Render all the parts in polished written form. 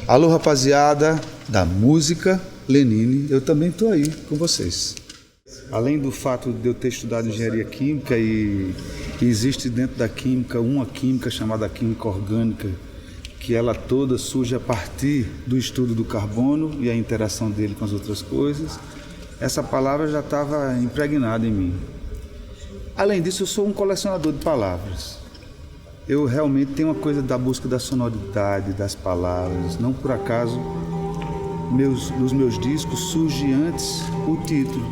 Alô, rapaziada da música Lenine, eu também estou aí com vocês. Além do fato de eu ter estudado engenharia química e existe dentro da química uma química chamada química orgânica, que ela toda surge a partir do estudo do carbono e a interação dele com as outras coisas, essa palavra já estava impregnada em mim. Além disso, eu sou um colecionador de palavras. Eu realmente tenho uma coisa da busca da sonoridade, das palavras. Não por acaso, nos meus discos surge antes o título,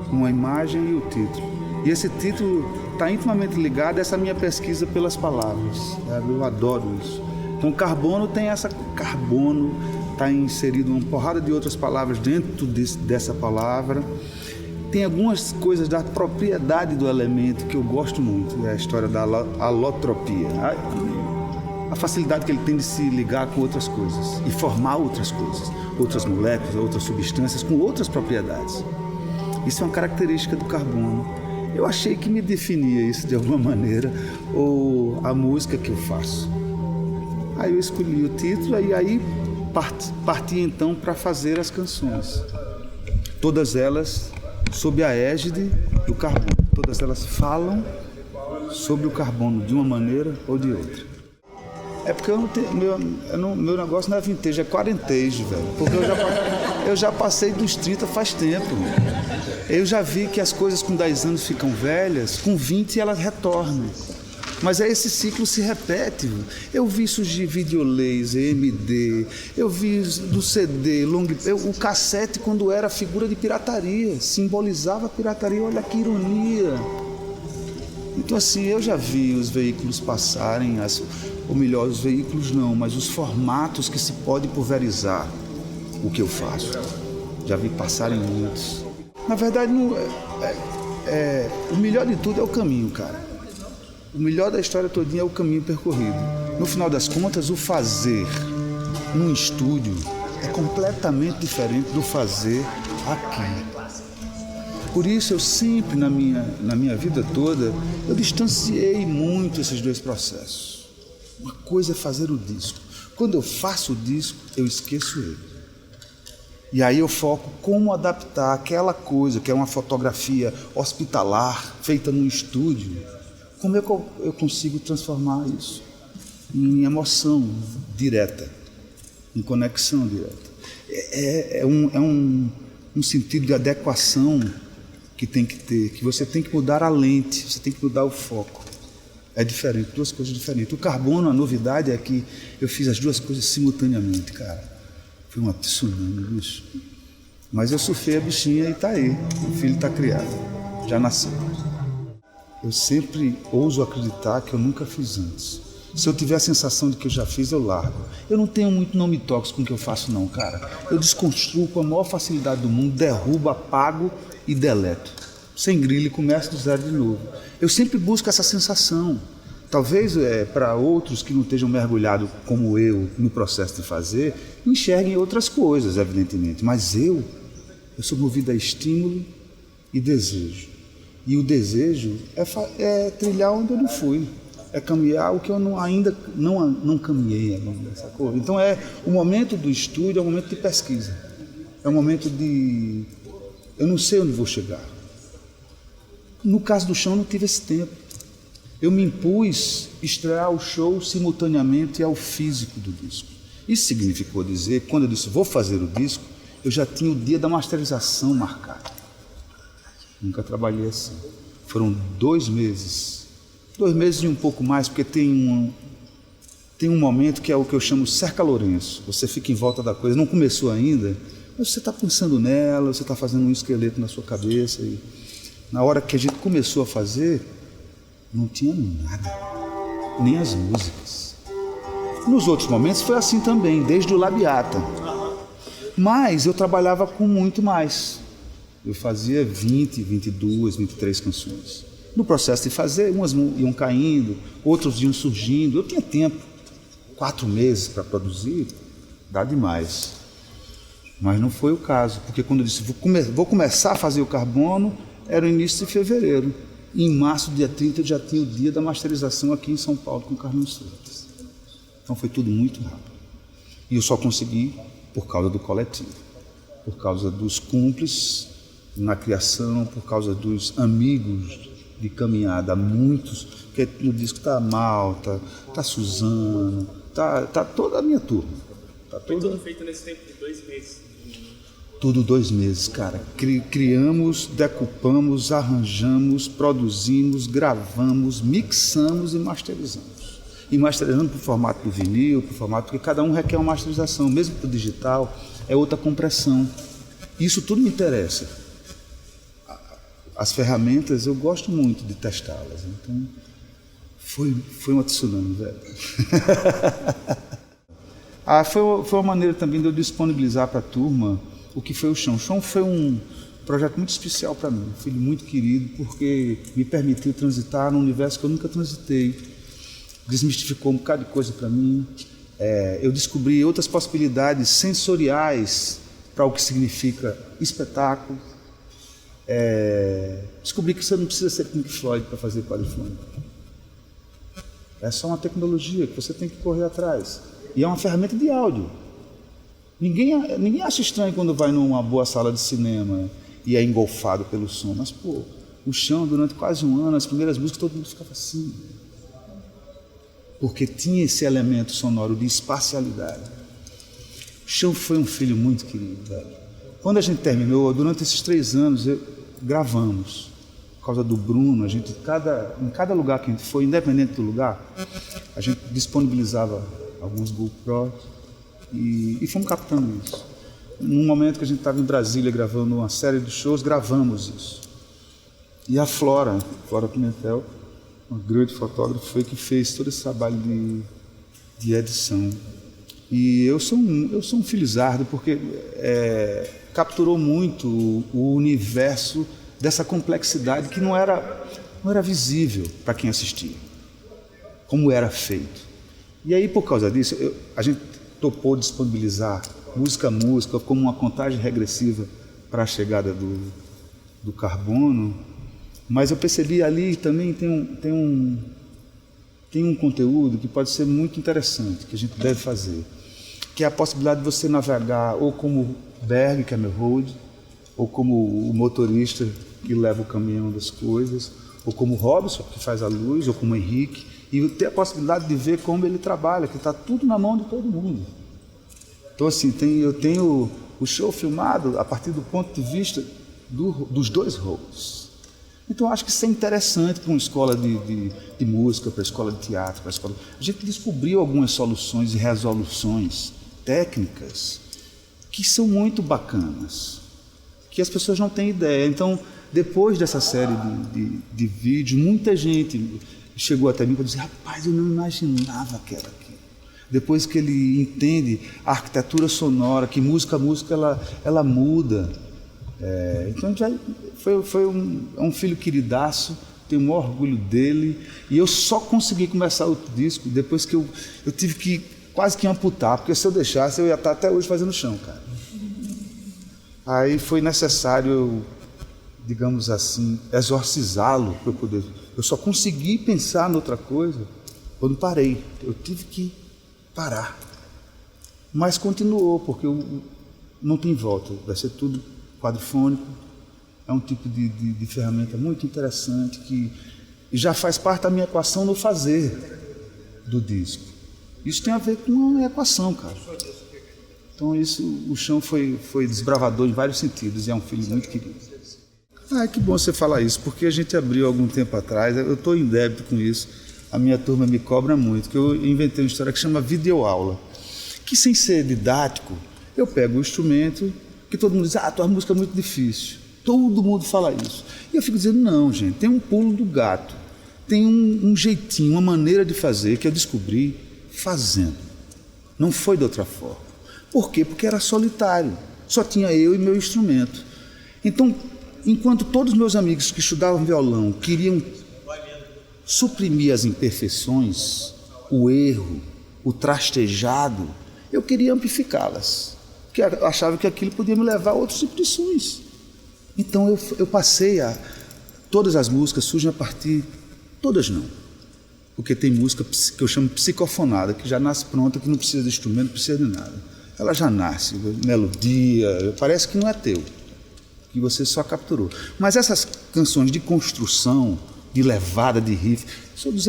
uma imagem e o título. E esse título está intimamente ligado a essa minha pesquisa pelas palavras. Eu adoro isso. Então, carbono tem essa... Carbono está inserido uma porrada de outras palavras dentro dessa palavra. Tem algumas coisas da propriedade do elemento que eu gosto muito, é a história da alotropia, a facilidade que ele tem de se ligar com outras coisas e formar outras coisas, outras moléculas, outras substâncias com outras propriedades. Isso é uma característica do carbono. Eu achei que me definia isso de alguma maneira, ou a música que eu faço. Aí eu escolhi o título e aí parti então para fazer as canções. Todas elas sob a égide do carbono. Todas elas falam sobre o carbono de uma maneira ou de outra. É porque eu não tenho, meu negócio não é vintage, é quarentage, velho. Porque eu já passei dos 30 faz tempo. Eu já vi que as coisas com 10 anos ficam velhas, com 20 elas retornam. Mas esse ciclo se repete. Eu vi surgir videolaser, MD, eu vi do CD, o cassete quando era figura de pirataria, simbolizava a pirataria, olha que ironia. Então assim, eu já vi os veículos passarem, ou melhor, os veículos não, mas os formatos que se pode pulverizar o que eu faço. Já vi passarem muitos. Na verdade, o melhor de tudo é o caminho, cara. O melhor da história todinha é o caminho percorrido. No final das contas, o fazer num estúdio é completamente diferente do fazer aqui. Por isso, eu sempre, na minha vida toda, eu distanciei muito esses dois processos. Uma coisa é fazer o disco. Quando eu faço o disco, eu esqueço ele. E aí eu foco como adaptar aquela coisa, que é uma fotografia hospitalar, feita num estúdio. Como é que eu consigo transformar isso em emoção direta, em conexão direta? É um sentido de adequação que tem que ter, que você tem que mudar a lente, você tem que mudar o foco. É diferente, duas coisas diferentes. O carbono, a novidade é que eu fiz as duas coisas simultaneamente, cara. Foi uma tsunami, bicho. Mas eu surfei a bichinha e tá aí. O filho tá criado, já nasceu. Eu sempre ouso acreditar que eu nunca fiz antes. Se eu tiver a sensação de que eu já fiz, eu largo. Eu não tenho muito nome tóxico com o que eu faço não, cara. Eu desconstruo com a maior facilidade do mundo, derrubo, apago e deleto. Sem grilho e começo do zero de novo. Eu sempre busco essa sensação. Talvez para outros que não estejam mergulhados como eu no processo de fazer, enxerguem outras coisas, evidentemente. Mas eu sou movido a estímulo e desejo. E o desejo é trilhar onde eu não fui, é caminhar o que eu ainda não caminhei ainda, sacou? Então o momento do estúdio, é um momento de pesquisa, é um momento de... eu não sei onde vou chegar. No caso do chão, eu não tive esse tempo. Eu me impus estrear o show simultaneamente ao físico do disco. Isso significou dizer, quando eu disse vou fazer o disco, eu já tinha o dia da masterização marcado. Nunca trabalhei assim. Foram 2 meses. 2 meses e um pouco mais, porque tem um momento que é o que eu chamo cerca Lourenço. Você fica em volta da coisa, não começou ainda, mas você está pensando nela, você está fazendo um esqueleto na sua cabeça. E na hora que a gente começou a fazer, não tinha nada, nem as músicas. Nos outros momentos foi assim também, desde o Labiata. Mas eu trabalhava com muito mais. Eu fazia 20, 22, 23 canções. No processo de fazer, umas iam caindo, outros iam surgindo. Eu tinha tempo, 4 meses para produzir, dá demais. Mas não foi o caso, porque quando eu disse vou começar a fazer o carbono, era o início de fevereiro. E em março, dia 30, eu já tinha o dia da masterização aqui em São Paulo com o Carlinhos Freitas. Então foi tudo muito rápido. E eu só consegui por causa do coletivo, por causa dos cúmplices na criação, por causa dos amigos de caminhada, muitos, porque no disco está a Malta, está a Suzana, tá toda a minha turma. Foi tudo feito nesse tempo de 2 meses? Tudo 2 meses, cara. Criamos, decupamos, arranjamos, produzimos, gravamos, mixamos e masterizamos. E masterizando para o formato do vinil, para o formato, porque cada um requer uma masterização, mesmo para o digital, é outra compressão. Isso tudo me interessa. As ferramentas eu gosto muito de testá-las. Então, foi uma tsunami, velho. Foi uma maneira também de eu disponibilizar para a turma o que foi o Chão. O Chão foi um projeto muito especial para mim, um filho muito querido, porque me permitiu transitar num universo que eu nunca transitei. Desmistificou um bocado de coisa para mim. Eu descobri outras possibilidades sensoriais para o que significa espetáculo. Descobri que você não precisa ser Pink Floyd para fazer quadrifônico. É só uma tecnologia que você tem que correr atrás. E é uma ferramenta de áudio. Ninguém acha estranho quando vai numa boa sala de cinema e é engolfado pelo som. Mas, pô, o Chão, durante quase um ano, as primeiras músicas, todo mundo ficava assim. Porque tinha esse elemento sonoro de espacialidade. O Chão foi um filho muito querido, velho. Quando a gente terminou, durante esses 3 anos, gravamos. Por causa do Bruno, em cada lugar que a gente foi, independente do lugar, a gente disponibilizava alguns GoPros e fomos captando isso. Num momento que a gente estava em Brasília gravando uma série de shows, gravamos isso. E a Flora Pimentel, uma grande fotógrafa, foi que fez todo esse trabalho de edição. E eu sou um felizardo porque capturou muito o universo dessa complexidade que não era visível para quem assistia, como era feito. E aí, por causa disso, a gente topou disponibilizar música a música como uma contagem regressiva para a chegada do carbono. Mas eu percebi ali também tem um conteúdo que pode ser muito interessante, que a gente deve fazer, que é a possibilidade de você navegar ou como Berg, que é meu road, ou como o motorista que leva o caminhão das coisas, ou como o Robson, que faz a luz, ou como o Henrique, e ter a possibilidade de ver como ele trabalha, que está tudo na mão de todo mundo. Então, assim, eu tenho o show filmado a partir do ponto de vista dos 2 roles. Então, eu acho que isso é interessante para uma escola de música, para a escola de teatro, para a escola... A gente descobriu algumas soluções e resoluções técnicas que são muito bacanas, que as pessoas não têm ideia. Então, depois dessa série de vídeos, muita gente chegou até mim para dizer: rapaz, eu não imaginava que era aquilo. Depois que ele entende a arquitetura sonora, que música a música ela muda. Então foi um filho queridaço, tenho o maior orgulho dele, e eu só consegui começar outro disco depois que eu tive que quase que amputar, porque se eu deixasse eu ia estar até hoje fazendo chão, cara. Aí foi necessário, digamos assim, exorcizá-lo para eu poder. Eu só consegui pensar em outra coisa quando parei. Eu tive que parar. Mas continuou, porque não tem volta, vai ser tudo quadrifônico. É um tipo de ferramenta muito interessante que já faz parte da minha equação no fazer do disco. Isso tem a ver com a equação, cara. Então o Chão foi desbravador em vários sentidos e é um filho muito querido. Que bom você falar isso, porque a gente abriu algum tempo atrás, eu estou em débito com isso, a minha turma me cobra muito, que eu inventei uma história que chama videoaula, que sem ser didático, eu pego o instrumento, que todo mundo diz: tua música é muito difícil. Todo mundo fala isso. E eu fico dizendo: não, gente, tem um pulo do gato, tem um jeitinho, uma maneira de fazer que eu descobri fazendo. Não foi de outra forma. Por quê? Porque era solitário, só tinha eu e meu instrumento. Então, enquanto todos os meus amigos que estudavam violão queriam suprimir as imperfeições, o erro, o trastejado, eu queria amplificá-las, porque eu achava que aquilo podia me levar a outros tipos de sons. Então eu passei todas as músicas surgem a partir, todas não, Porque tem música que eu chamo psicofonada, que já nasce pronta, que não precisa de instrumento, não precisa de nada. Ela já nasce, melodia, parece que não é teu, que você só capturou. Mas essas canções de construção, de levada, de riff, eu sou do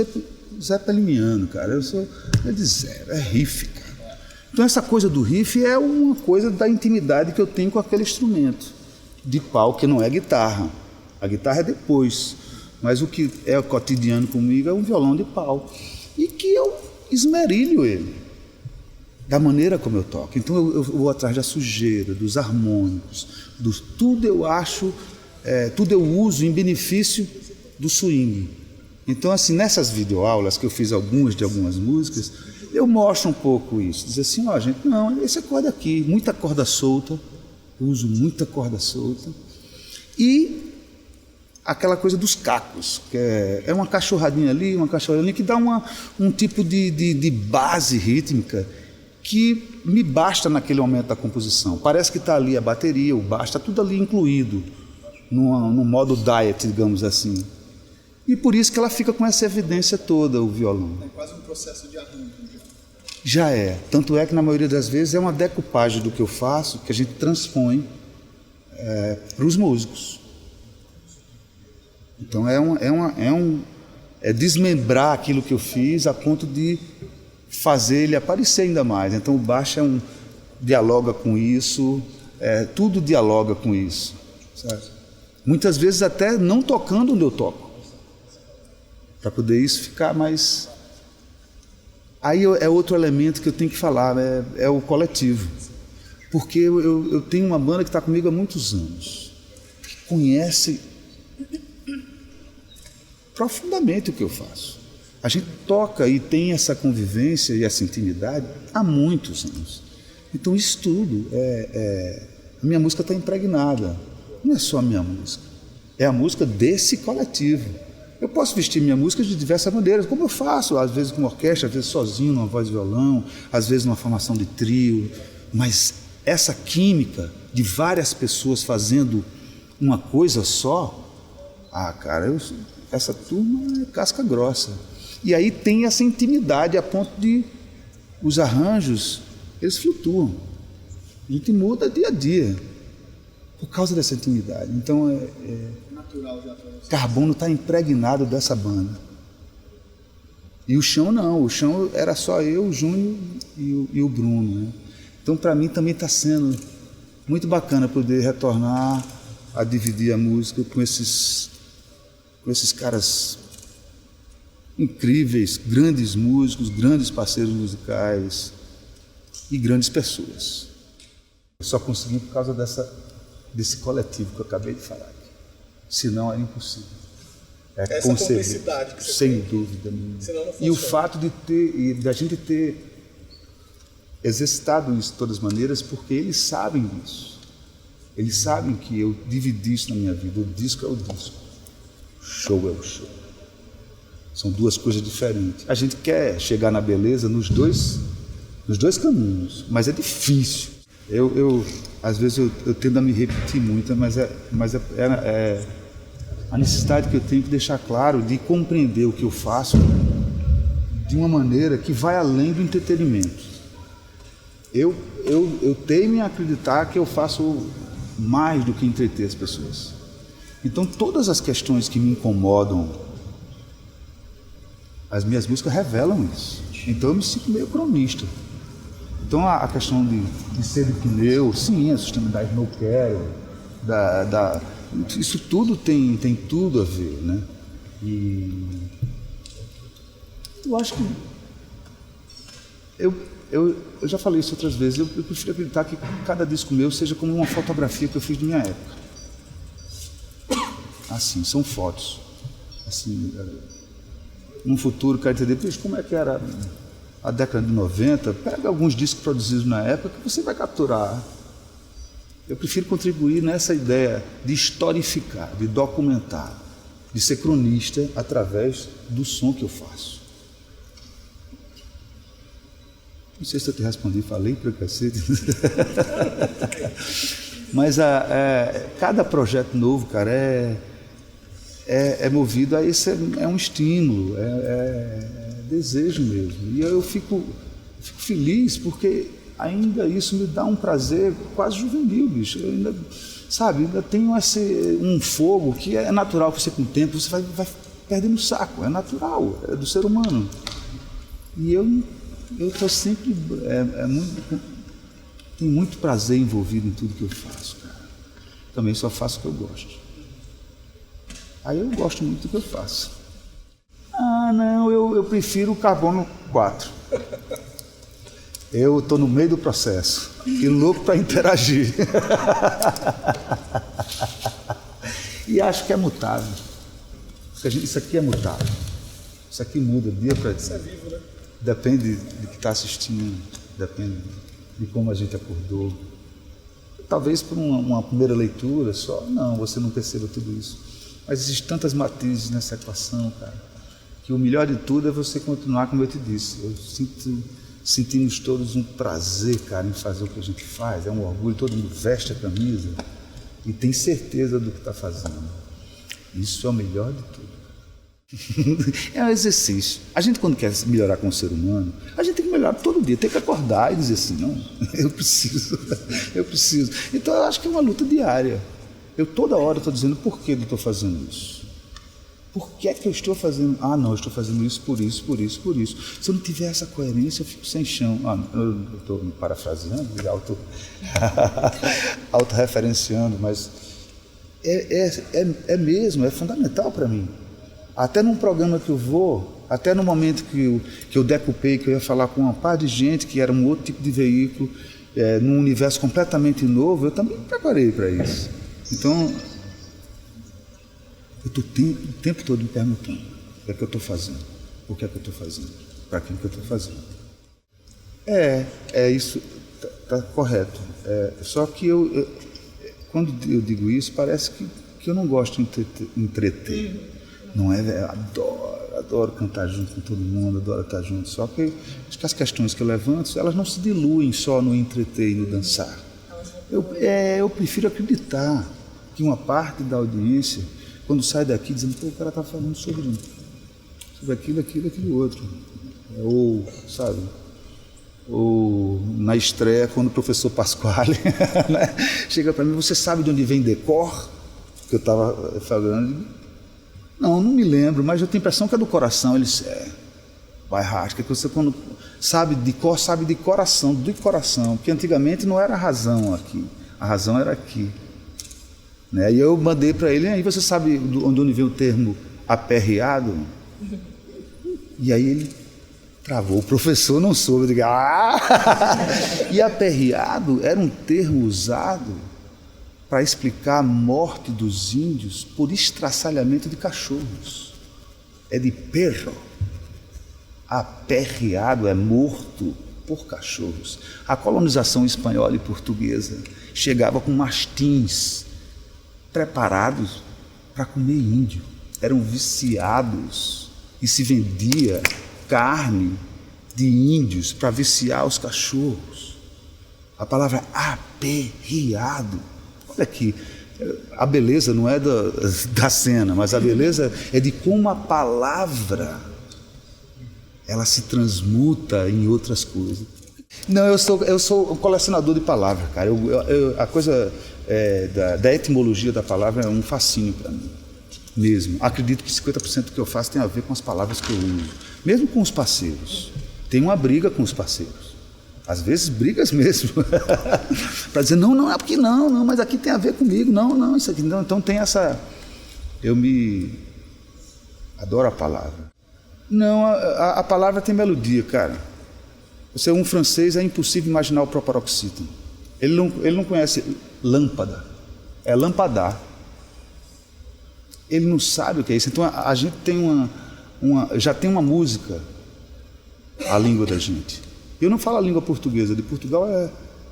Zeppeliniano, cara, eu sou de zero, é riff, cara. Então essa coisa do riff é uma coisa da intimidade que eu tenho com aquele instrumento de pau, que não é guitarra. A guitarra é depois, mas o que é cotidiano comigo é um violão de pau. E que eu esmerilho ele, da maneira como eu toco. Então eu vou atrás da sujeira, dos harmônicos, tudo eu acho, tudo eu uso em benefício do swing. Então assim, nessas videoaulas que eu fiz de algumas músicas, eu mostro um pouco isso, dizer assim, ó gente, não, esse acorde aqui, muita corda solta, eu uso muita corda solta, e aquela coisa dos cacos, que é uma cachorradinha ali, uma cachorradinha ali, que dá um tipo de base rítmica que me basta naquele momento da composição. Parece que está ali a bateria, o baixo, está tudo ali incluído, no modo diet, digamos assim. E por isso que ela fica com essa evidência toda, o violão. É quase um processo de arranjo. Já é. Tanto é que na maioria das vezes é uma decupagem do que eu faço, que a gente transpõe para os músicos. Então é desmembrar aquilo que eu fiz a ponto de fazer ele aparecer ainda mais. Então o baixo dialoga com isso, tudo dialoga com isso. Sabe? Muitas vezes até não tocando onde eu toco, para poder isso ficar mais... Aí é outro elemento que eu tenho que falar, é o coletivo. Porque eu tenho uma banda que está comigo há muitos anos, que conhece profundamente o que eu faço. A gente toca e tem essa convivência e essa intimidade há muitos anos. Então isso tudo, a minha música está impregnada. Não é só a minha música, é a música desse coletivo. Eu posso vestir minha música de diversas maneiras, como eu faço, às vezes com orquestra, às vezes sozinho, numa voz de violão, às vezes numa formação de trio, mas essa química de várias pessoas fazendo uma coisa só, cara, essa turma é casca grossa. E aí tem essa intimidade a ponto de os arranjos, eles flutuam. A gente muda dia a dia por causa dessa intimidade. Então Natural já para você. Carbono está impregnado dessa banda. E o chão não, o chão era só eu, o Júnior e o Bruno, né? Então para mim também está sendo muito bacana poder retornar a dividir a música com esses caras incríveis, grandes músicos, grandes parceiros musicais e grandes pessoas. Eu só consegui por causa desse coletivo que eu acabei de falar. Senão era impossível. Essa cumplicidade que você sem tem. dúvida. Senão não E o funciona. fato da gente ter exercitado isso de todas as maneiras, porque eles sabem disso. Eles sabem que eu dividi isso na minha vida. O disco é o disco. O show é o show. São duas coisas diferentes. A gente quer chegar na beleza nos dois caminhos, mas é difícil. Às vezes eu tendo a me repetir muito, mas é a necessidade que eu tenho de deixar claro, de compreender o que eu faço de uma maneira que vai além do entretenimento. Eu teimo em acreditar que eu faço mais do que entreter as pessoas. Então todas as questões que me incomodam, as minhas músicas revelam isso. Então eu me sinto meio cronista. Então a questão de ser de pneu, sim, a sustentabilidade não quero, isso tudo tem tudo a ver, né? E eu acho que eu já falei isso outras vezes, eu prefiro acreditar que cada disco meu seja como uma fotografia que eu fiz de minha época. Assim, são fotos. Assim, no futuro, quero entender, como é que era a década de 90, pega alguns discos produzidos na época que você vai capturar. Eu prefiro contribuir nessa ideia de historificar, de documentar, de ser cronista através do som que eu faço. Não sei se eu te respondi, falei para cacete. Mas cada projeto novo, cara, é movido a esse, é um estímulo, é desejo mesmo. E eu fico feliz porque ainda isso me dá um prazer quase juvenil, bicho. Eu ainda, sabe, ainda tenho um fogo que é natural que você, com o tempo, você vai perdendo o saco, é natural, é do ser humano. E eu estou sempre, tenho muito prazer envolvido em tudo que eu faço, cara. Também só faço o que eu gosto. Aí eu gosto muito do que eu faço. Ah, não, eu prefiro o carbono 4. Eu estou no meio do processo e louco para interagir. E acho que é mutável. Isso aqui é mutável. Isso aqui muda dia para dia. Isso é vivo, né? Depende de que está assistindo, depende de como a gente acordou. Talvez por uma primeira leitura só, não, você não perceba tudo isso. Mas existem tantas matizes nessa equação, cara, que o melhor de tudo é você continuar, como eu te disse. Sentimos todos um prazer, cara, em fazer o que a gente faz. É um orgulho, todo mundo veste a camisa e tem certeza do que está fazendo. Isso é o melhor de tudo. É um exercício. A gente, quando quer melhorar como ser humano, a gente tem que melhorar todo dia, tem que acordar e dizer assim, não, eu preciso. Então eu acho que é uma luta diária. Eu toda hora estou dizendo, por que eu estou fazendo isso? Por que é que eu estou fazendo? Ah, não, eu estou fazendo isso por isso. Se eu não tiver essa coerência, eu fico sem chão. Eu estou me parafraseando, autorreferenciando, mas é mesmo, é fundamental para mim. Até num programa que eu vou, até no momento que eu decupei, que eu ia falar com uma par de gente, que era um outro tipo de veículo, num universo completamente novo, eu também me preparei para isso. Então, eu estou o tempo todo me perguntando, o que é que eu estou fazendo? Por que é que eu estou fazendo? Para quem que eu estou fazendo? Isso, está correto. Só que quando eu digo isso, parece que eu não gosto de entreter. Não é, velho? Adoro cantar junto com todo mundo, adoro estar junto. Só que acho que as questões que eu levanto, elas não se diluem só no entreter e no dançar. Eu prefiro acreditar que uma parte da audiência, quando sai daqui dizendo, pô, o cara está falando sobre aquilo outro. Ou, sabe? Ou na estreia, quando o professor Pasquale né, chega para mim, você sabe de onde vem decor? Que eu estava falando. Não me lembro, mas eu tenho a impressão que é do coração. Ele disse, vai hard, que você quando sabe de cor, sabe de coração, porque antigamente não era a razão aqui, a razão era aqui. Né? E eu mandei para ele, aí você sabe onde vem o termo aperreado? E aí ele travou, o professor não soube, eu digo, E aperreado era um termo usado para explicar a morte dos índios por estraçalhamento de cachorros. É de perro. Aperreado é morto por cachorros. A colonização espanhola e portuguesa chegava com mastins preparados para comer índio. Eram viciados e se vendia carne de índios para viciar os cachorros. A palavra aperreado. Olha aqui, a beleza não é da cena, mas a beleza é de como a palavra ela se transmuta em outras coisas. Não, eu sou um colecionador de palavras, cara. A coisa da etimologia da palavra é um fascínio para mim, mesmo. Acredito que 50% do que eu faço tem a ver com as palavras que eu uso, mesmo com os parceiros. Tem uma briga com os parceiros. Às vezes brigas mesmo, para dizer, não, é porque não, mas aqui tem a ver comigo, não, isso aqui não. Então tem essa, adoro a palavra. Não, a palavra tem melodia, cara. Você é um francês, é impossível imaginar o proparoxítona. Ele não conhece lâmpada, é lampadar. Ele não sabe o que é isso. Então a gente tem já tem uma música, a língua da gente. Eu não falo a língua portuguesa, de Portugal é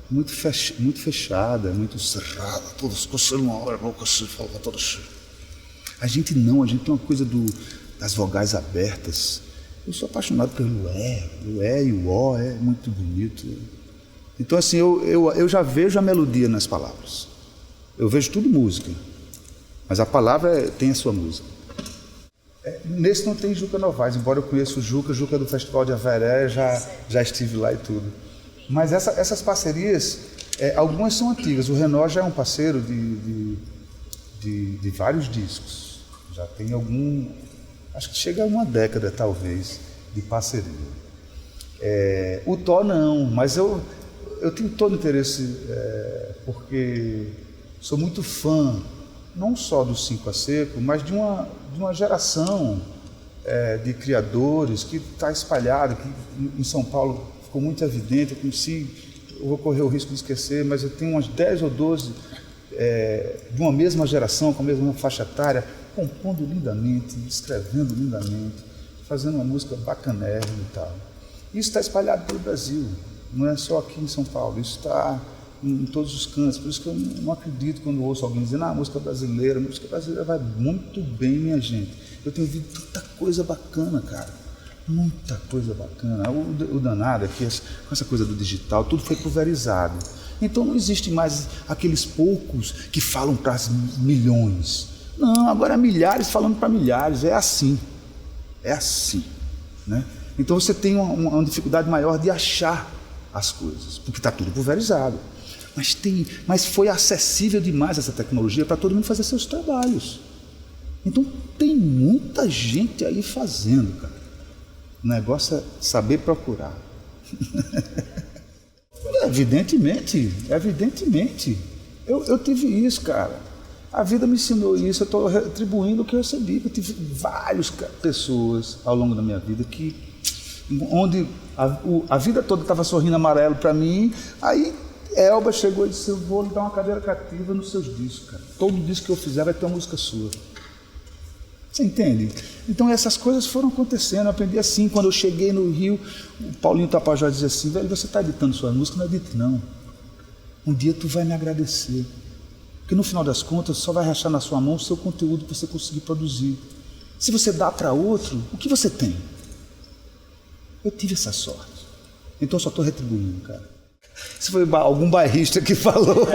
muito fechada, muito cerrada, todos coçando uma hora, boca se fala todas. A gente tem uma coisa das vogais abertas. Eu sou apaixonado pelo o e o o, é muito bonito. Então assim, eu já vejo a melodia nas palavras. Eu vejo tudo música, mas a palavra tem a sua música. Nesse não tem Juca Novaes, embora eu conheça o Juca do Festival de Averé, já estive lá e tudo. Mas essas parcerias, algumas são antigas. O Renó já é um parceiro de vários discos. Já tem acho que chega a uma década, talvez, de parceria. O Tó não, mas eu tenho todo interesse, porque sou muito fã, não só do Cinco a Seco, mas de uma geração de criadores que está espalhada, que em São Paulo ficou muito evidente. Eu vou correr o risco de esquecer, mas eu tenho umas 10 ou 12 de uma mesma geração, com a mesma faixa etária, compondo lindamente, escrevendo lindamente, fazendo uma música bacanérrima e tal. Isso está espalhado pelo Brasil, não é só aqui em São Paulo, isso está em todos os cantos. Por isso que eu não acredito quando ouço alguém dizendo a música brasileira vai muito bem, minha gente. Eu tenho ouvido tanta coisa bacana, cara, muita coisa bacana. O danado é que com essa coisa do digital, tudo foi pulverizado. Então não existe mais aqueles poucos que falam para as milhões. Não, agora milhares falando para milhares, é assim, né? Então você tem uma dificuldade maior de achar as coisas, porque está tudo pulverizado. Mas foi acessível demais essa tecnologia para todo mundo fazer seus trabalhos. Então tem muita gente aí fazendo, cara. O negócio é saber procurar. Evidentemente. Eu tive isso, cara. A vida me ensinou isso, eu estou retribuindo o que eu recebi. Eu tive várias pessoas ao longo da minha vida onde a vida toda estava sorrindo amarelo para mim. Aí Elba chegou e disse: eu vou lhe dar uma cadeira cativa nos seus discos, cara. Todo disco que eu fizer vai ter uma música sua. Você entende? Então essas coisas foram acontecendo. Eu aprendi assim. Quando eu cheguei no Rio, o Paulinho Tapajós dizia assim: velho, você está editando sua música? Não edito, não. Um dia tu vai me agradecer, porque no final das contas só vai rachar na sua mão o seu conteúdo que você conseguir produzir. Se você dá para outro, o que você tem? Eu tive essa sorte, então eu só estou retribuindo, cara. Se foi algum bairrista que falou.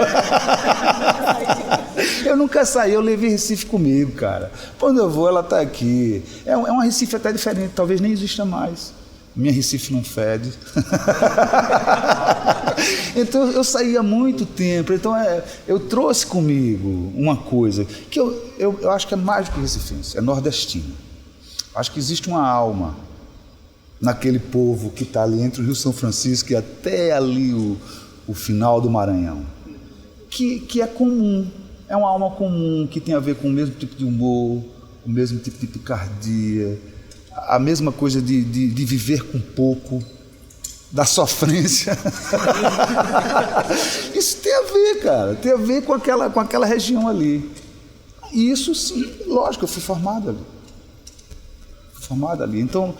Eu nunca saí, eu levei Recife comigo, cara. Quando eu vou, ela está aqui. É uma Recife até diferente, talvez nem exista mais. Minha Recife não fede. Então eu saí há muito tempo. Então eu trouxe comigo uma coisa que eu acho que é mais do que recifense, é nordestino. Acho que existe uma alma naquele povo que está ali entre o Rio São Francisco e até ali o final do Maranhão, que é comum, é uma alma comum, que tem a ver com o mesmo tipo de humor, o mesmo tipo de picardia, a mesma coisa de viver com pouco, da sofrência. Isso tem a ver, cara, tem a ver com aquela região ali. E isso sim, lógico, eu fui formado ali. Então,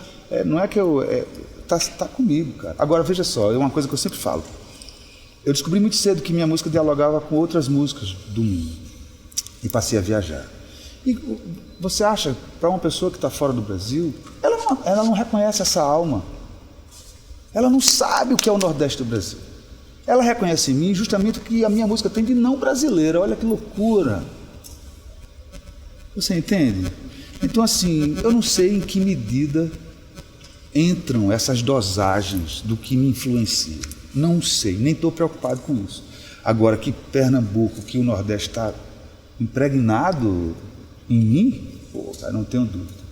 não é que tá comigo, cara. Agora, veja só, é uma coisa que eu sempre falo. Eu descobri muito cedo que minha música dialogava com outras músicas do mundo. E passei a viajar. E você acha, para uma pessoa que está fora do Brasil, ela não reconhece essa alma. Ela não sabe o que é o Nordeste do Brasil. Ela reconhece em mim justamente o que a minha música tem de não brasileira. Olha que loucura. Você entende? Então, assim, eu não sei em que medida entram essas dosagens do que me influencia. Não sei, nem estou preocupado com isso. Agora, que Pernambuco, que o Nordeste está impregnado em mim, pô, cara, não tenho dúvida.